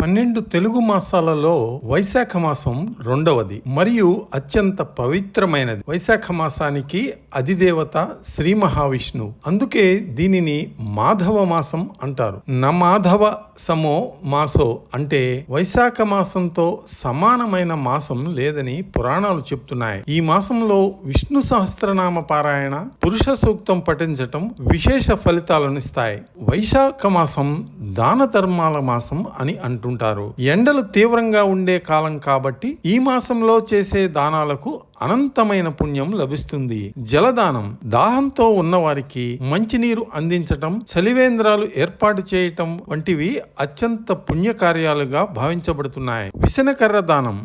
12 తెలుగు మాసాలలో వైశాఖ మాసం రెండవది మరియు అత్యంత పవిత్రమైనది. వైశాఖ మాసానికి అధిదేవత శ్రీ మహావిష్ణువు. అందుకే దీనిని మాధవ మాసం అంటారు. నమాధవ సమో మాసో అంటే వైశాఖ మాసంతో సమానమైన మాసం లేదని పురాణాలు చెప్తున్నాయి. ఈ మాసంలో విష్ణు సహస్రనామ పారాయణ, పురుష సూక్తం పఠించటం విశేష ఫలితాలను ఇస్తాయి. వైశాఖ మాసం దాన ధర్మాల మాసం అని అంటుంటారు. ఎండలు తీవ్రంగా ఉండే కాలం కాబట్టి ఈ మాసంలో చేసే దానాలకు అనంతమైన పుణ్యం లభిస్తుంది. జలదానం, దాహంతో ఉన్నవారికి మంచినీరు అందించటం, చలివేంద్రాలు ఏర్పాటు చేయటం వంటివి అత్యంత పుణ్యకార్యాలుగా భావించబడుతున్నాయి. విసనకర్ర దానం,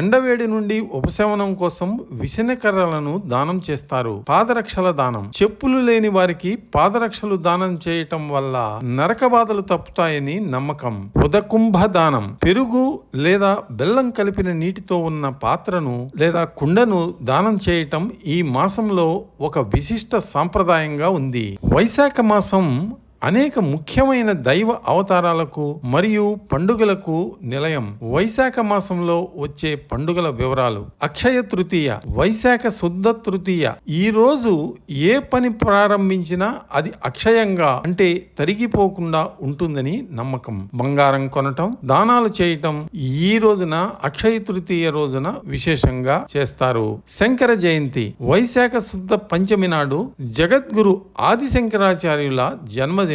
ఎండవేడి నుండి ఉపశమనం కోసం విసనకర్రలను దానం చేస్తారు. పాదరక్షల దానం, చెప్పులు లేని వారికి పాదరక్షలు దానం చేయటం వల్ల నరక బాధలు తప్పుతాయని నమ్మకం. ఉదకుంభ దానం, పెరుగు లేదా బెల్లం కలిపిన నీటితో ఉన్న పాత్రను లేదా కుండను దానం చేయటం ఈ మాసంలో ఒక విశిష్ట సాంప్రదాయంగా ఉంది. వైశాఖ మాసం అనేక ముఖ్యమైన దైవ అవతారాలకు మరియు పండుగలకు నిలయం. వైశాఖ మాసంలో వచ్చే పండుగల వివరాలు. అక్షయ తృతీయ, వైశాఖ శుద్ధ తృతీయ. ఈ రోజు ఏ పని ప్రారంభించినా అది అక్షయంగా అంటే తరిగిపోకుండా ఉంటుందని నమ్మకం. బంగారం కొనటం, దానాలు చేయటం ఈ రోజున అక్షయ తృతీయ రోజున విశేషంగా చేస్తారు. శంకర జయంతి, వైశాఖ శుద్ధ పంచమి నాడు జగద్గురు ఆదిశంకరాచార్యుల జన్మదినం.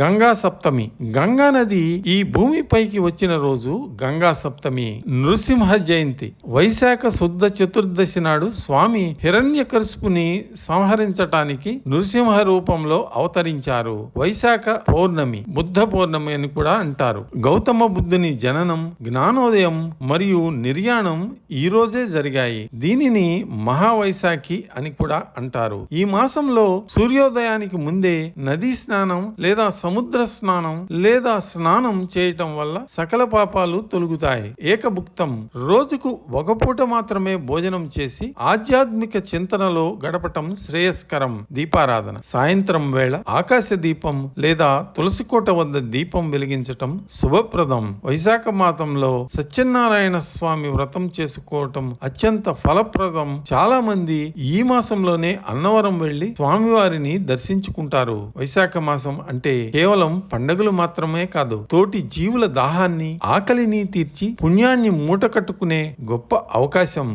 గంగా సప్తమి, గంగా నది ఈ భూమిపైకి వచ్చిన రోజు గంగా సప్తమి. నృసింహ జయంతి, వైశాఖ శుద్ధ చతుర్దశి నాడు స్వామి హిరణ్యకశిపుని సంహరించటానికి నృసింహ రూపంలో అవతరించారు. వైశాఖ పౌర్ణమి, బుద్ధ పౌర్ణమి అని కూడా అంటారు. గౌతమ బుద్ధుని జననం, జ్ఞానోదయం మరియు నిర్యాణం ఈ రోజే జరిగాయి. దీనిని మహావైశాఖి అని కూడా అంటారు. ఈ మాసంలో సూర్యోదయానికి ముందే నదీ స్నానం లేదా సముద్ర స్నానం లేదా స్నానం చేయటం వల్ల సకల పాపాలు తొలగుతాయి. ఏకభుక్తం, రోజుకు ఒక పూట మాత్రమే భోజనం చేసి ఆధ్యాత్మిక చింతనలో గడపటం శ్రేయస్కరం. దీపారాధన, సాయంత్రం వేళ ఆకాశ దీపం లేదా తులసికోట వద్ద దీపం వెలిగించటం శుభప్రదం. వైశాఖ మాసంలో సత్యనారాయణ స్వామి వ్రతం చేసుకోవటం అత్యంత ఫలప్రదం. చాలా మంది ఈ మాసంలోనే అన్నవరం వెళ్లి స్వామివారిని దర్శించుకుంటారు. వైశాఖ మాసం అంటే కేవలం పండుగలు మాత్రమే కాదు, తోటి జీవుల దాహాన్ని, ఆకలిని తీర్చి పుణ్యాన్ని మూటకట్టుకునే గొప్ప అవకాశం.